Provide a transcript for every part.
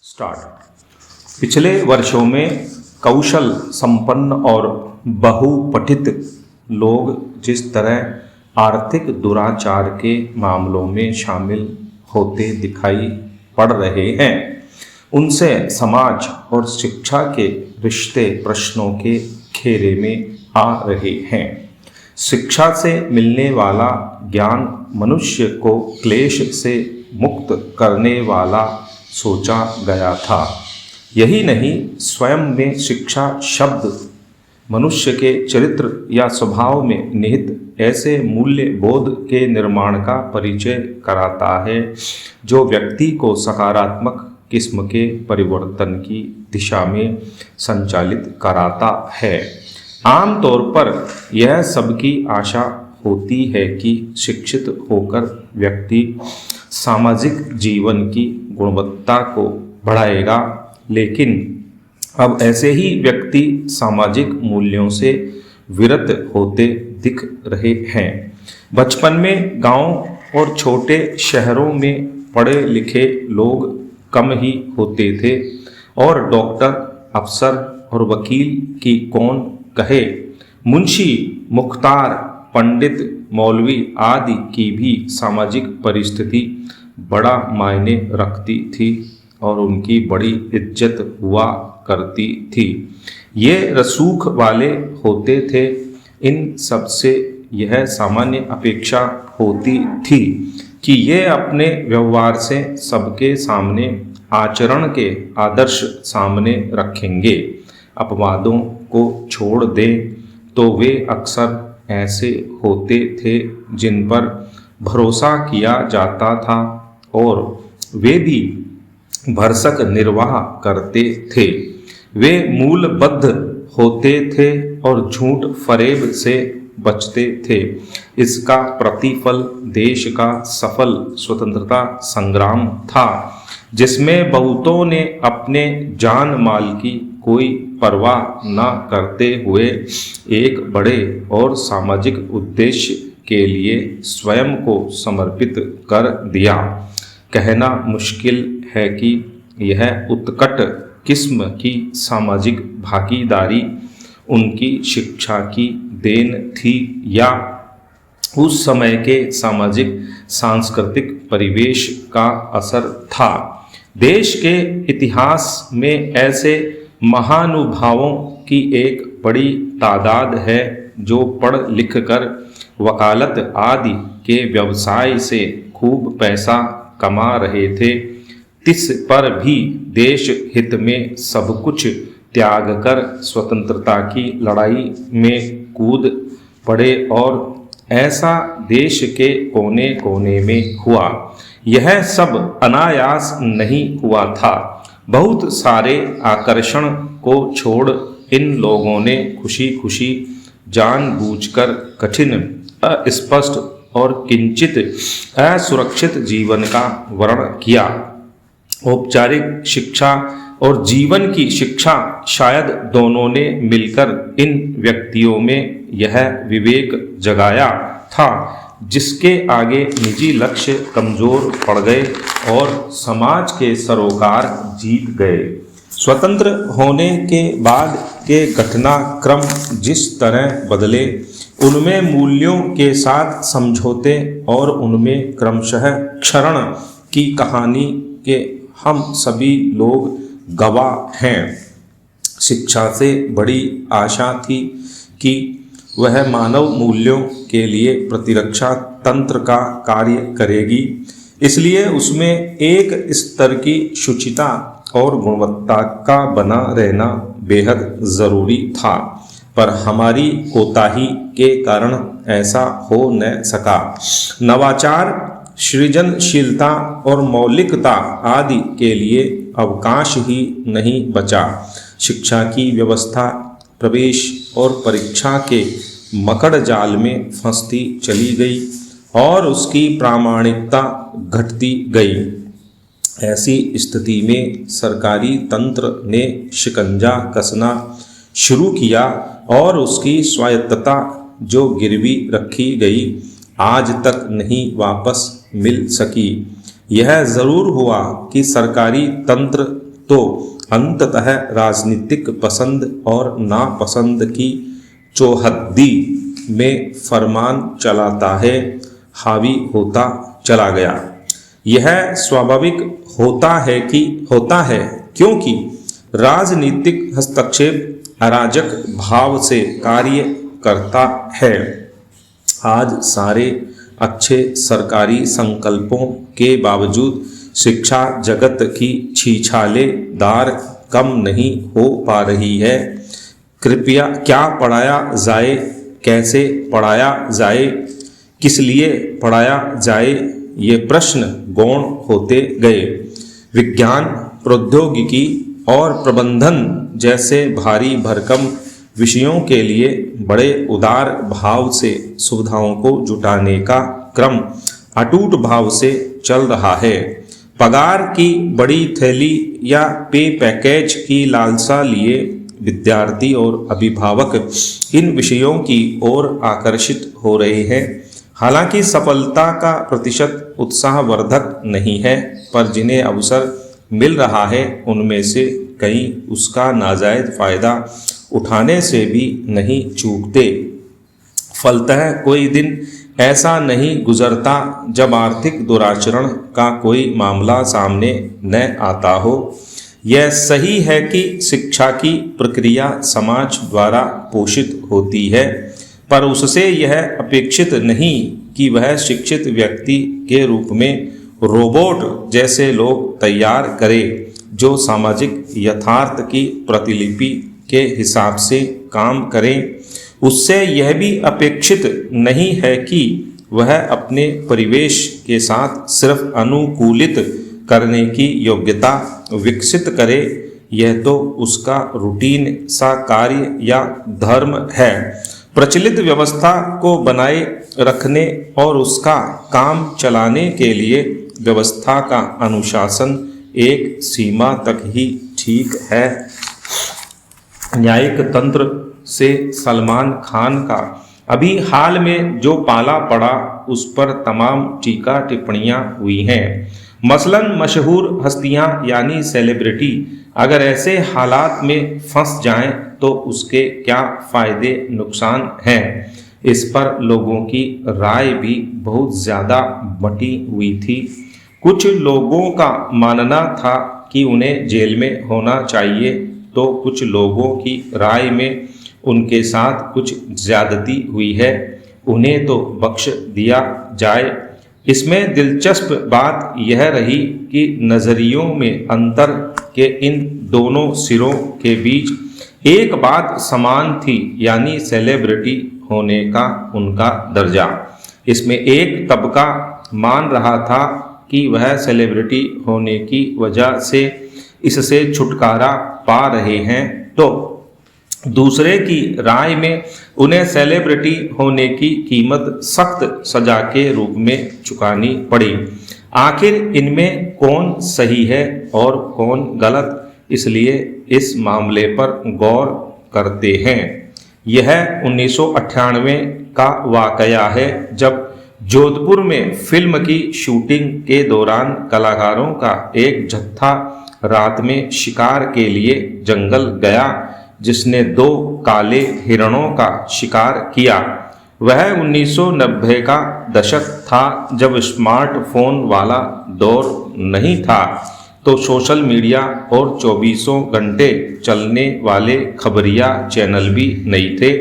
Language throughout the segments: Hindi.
स्टार्ट। पिछले वर्षों में कौशल संपन्न और बहुपठित लोग जिस तरह आर्थिक दुराचार के मामलों में शामिल होते दिखाई पड़ रहे हैं, उनसे समाज और शिक्षा के रिश्ते प्रश्नों के घेरे में आ रहे हैं। शिक्षा से मिलने वाला ज्ञान मनुष्य को क्लेश से मुक्त करने वाला सोचा गया था। यही नहीं, स्वयं में शिक्षा शब्द मनुष्य के चरित्र या स्वभाव में निहित ऐसे मूल्य बोध के निर्माण का परिचय कराता है जो व्यक्ति को सकारात्मक किस्म के परिवर्तन की दिशा में संचालित कराता है। आमतौर पर यह सबकी आशा होती है कि शिक्षित होकर व्यक्ति सामाजिक जीवन की गुणवत्ता को बढ़ाएगा, लेकिन अब ऐसे ही व्यक्ति सामाजिक मूल्यों से विरत होते दिख रहे हैं। बचपन में गांव और छोटे शहरों में पढ़े लिखे लोग कम ही होते थे और डॉक्टर, अफसर और वकील की कौन कहे, मुंशी, मुख्तार, पंडित, मौलवी आदि की भी सामाजिक परिस्थिति बड़ा मायने रखती थी और उनकी बड़ी इज्जत हुआ करती थी। ये रसूख वाले होते थे। इन सब से यह सामान्य अपेक्षा होती थी कि ये अपने व्यवहार से सबके सामने आचरण के आदर्श सामने रखेंगे। अपवादों को छोड़ दें तो वे अक्सर ऐसे होते थे जिन पर भरोसा किया जाता था और वे भी भरसक निर्वाह करते थे। वे मूलबद्ध होते थे और झूठ फरेब से बचते थे। इसका प्रतिफल देश का सफल स्वतंत्रता संग्राम था, जिसमें बहुतों ने अपने जान माल की कोई परवाह न करते हुए एक बड़े और सामाजिक उद्देश्य के लिए स्वयं को समर्पित कर दिया। कहना मुश्किल है कि यह उत्कट किस्म की सामाजिक भागीदारी उनकी शिक्षा की देन थी या उस समय के सामाजिक सांस्कृतिक परिवेश का असर था। देश के इतिहास में ऐसे महानुभावों की एक बड़ी तादाद है जो पढ़ लिख कर वकालत आदि के व्यवसाय से खूब पैसा कमा रहे थे। तिस पर भी देश हित में सब कुछ त्याग कर स्वतंत्रता की लड़ाई में कूद पड़े और ऐसा देश के कोने कोने में हुआ। यह सब अनायास नहीं हुआ था। बहुत सारे आकर्षण को छोड़ इन लोगों ने खुशी खुशी जानबूझकर कठिन, अस्पष्ट और किंचित असुरक्षित जीवन का वर्ण किया। औपचारिक शिक्षा और जीवन की शिक्षा, शायद दोनों ने मिलकर इन व्यक्तियों में यह विवेक जगाया था जिसके आगे निजी लक्ष्य कमजोर पड़ गए और समाज के सरोकार जीत गए। स्वतंत्र होने के बाद के घटनाक्रम जिस तरह बदले, उनमें मूल्यों के साथ समझौते और उनमें क्रमशः क्षरण की कहानी के हम सभी लोग गवाह हैं। शिक्षा से बड़ी आशा थी कि वह मानव मूल्यों के लिए प्रतिरक्षा तंत्र का कार्य करेगी, इसलिए उसमें एक स्तर की शुचिता और गुणवत्ता का बना रहना बेहद जरूरी था। पर हमारी कोताही के कारण ऐसा हो न सका। नवाचार, सृजनशीलता और मौलिकता आदि के लिए अवकाश ही नहीं बचा। शिक्षा की व्यवस्था प्रवेश और परीक्षा के मकड़ जाल में फंसती चली गई और उसकी प्रामाणिकता घटती गई। ऐसी स्थिति में सरकारी तंत्र ने शिकंजा कसना शुरू किया और उसकी स्वायत्तता जो गिरवी रखी गई आज तक नहीं वापस मिल सकी। यह जरूर हुआ कि सरकारी तंत्र तो अंततः राजनीतिक पसंद और नापसंद की चौहद्दी में फरमान चलाता है, हावी होता चला गया। यह स्वाभाविक होता है क्योंकि राजनीतिक हस्तक्षेप अराजक भाव से कार्य करता है। आज सारे अच्छे सरकारी संकल्पों के बावजूद शिक्षा जगत की छीछालेदार कम नहीं हो पा रही है। कृपया क्या पढ़ाया जाए, कैसे पढ़ाया जाए, किस लिए पढ़ाया जाए, ये प्रश्न गौण होते गए। विज्ञान, प्रौद्योगिकी और प्रबंधन जैसे भारी भरकम विषयों के लिए बड़े उदार भाव से सुविधाओं को जुटाने का क्रम अटूट भाव से चल रहा है। पगार की बड़ी थैली या पे पैकेज की लालसा लिए विद्यार्थी और अभिभावक इन विषयों की ओर आकर्षित हो रहे हैं। हालांकि सफलता का प्रतिशत उत्साहवर्धक नहीं है, पर जिन्हें अवसर मिल रहा है उनमें से कई उसका नाजायज फायदा उठाने से भी नहीं चूकते। फलतः कोई दिन ऐसा नहीं गुजरता जब आर्थिक दुराचरण का कोई मामला सामने न आता हो। यह सही है कि शिक्षा की प्रक्रिया समाज द्वारा पोषित होती है, पर उससे यह अपेक्षित नहीं कि वह शिक्षित व्यक्ति के रूप में रोबोट जैसे लोग तैयार करे जो सामाजिक यथार्थ की प्रतिलिपि के हिसाब से काम करें। उससे यह भी अपेक्षित नहीं है कि वह अपने परिवेश के साथ सिर्फ अनुकूलित करने की योग्यता विकसित करे। यह तो उसका रूटीन सा कार्य या धर्म है। प्रचलित व्यवस्था को बनाए रखने और उसका काम चलाने के लिए व्यवस्था का अनुशासन एक सीमा तक ही ठीक है। न्यायिक तंत्र से सलमान खान का अभी हाल में जो पाला पड़ा उस पर तमाम टीका टिप्पणियां हुई हैं। मसलन मशहूर हस्तियां यानी सेलिब्रिटी अगर ऐसे हालात में फंस जाएं तो उसके क्या फायदे नुकसान हैं, इस पर लोगों की राय भी बहुत ज़्यादा बटी हुई थी। कुछ लोगों का मानना था कि उन्हें जेल में होना चाहिए, तो कुछ लोगों की राय में उनके साथ कुछ ज्यादती हुई है, उन्हें तो बख्श दिया जाए। इसमें दिलचस्प बात यह रही कि नज़रियों में अंतर के इन दोनों सिरों के बीच एक बात समान थी, यानी सेलिब्रिटी होने का उनका दर्जा। इसमें एक तबका मान रहा था कि वह सेलिब्रिटी होने की वजह से इससे छुटकारा पा रहे हैं, तो दूसरे की राय में उन्हें सेलिब्रिटी होने की कीमत सख्त सजा के रूप में चुकानी पड़ी। आखिर इनमें कौन सही है और कौन गलत, इसलिए इस मामले पर गौर करते हैं। यह 1998 का वाकया है जब जोधपुर में फिल्म की शूटिंग के दौरान कलाकारों का एक जत्था रात में शिकार के लिए जंगल गया, जिसने 2 काले हिरणों का शिकार किया। वह 1990 का दशक था जब स्मार्टफोन वाला दौर नहीं था, तो सोशल मीडिया और 24 घंटे चलने वाले खबरिया चैनल भी नहीं थे।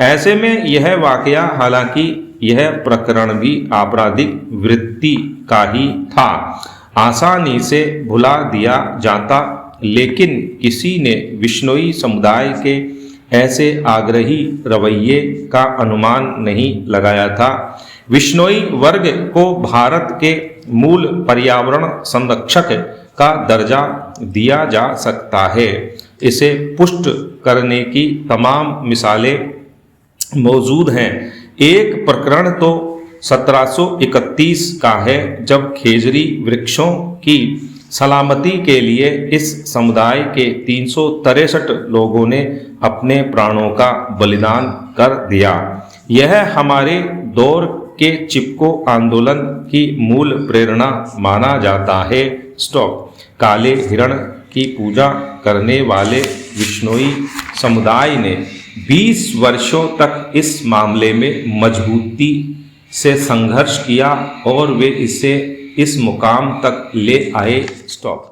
ऐसे में यह वाकया, हालांकि यह प्रकरण भी आपराधिक वृत्ति का ही था, आसानी से भुला दिया जाता, लेकिन किसी ने विश्नोई समुदाय के ऐसे आग्रही रवैये का अनुमान नहीं लगाया था। विश्नोई वर्ग को भारत के मूल पर्यावरण संरक्षक का दर्जा दिया जा सकता है। इसे पुष्ट करने की तमाम मिसालें मौजूद हैं। एक प्रकरण तो 1731 का है, जब खेजरी वृक्षों की सलामती के लिए इस समुदाय के 363 लोगों ने अपने प्राणों का बलिदान कर दिया। यह हमारे दौर के चिपको आंदोलन की मूल प्रेरणा माना जाता है। स्टॉप। काले हिरण की पूजा करने वाले विश्नोई समुदाय ने 20 वर्षों तक इस मामले में मजबूती से संघर्ष किया और वे इसे इस मुकाम तक ले आए। स्टॉप।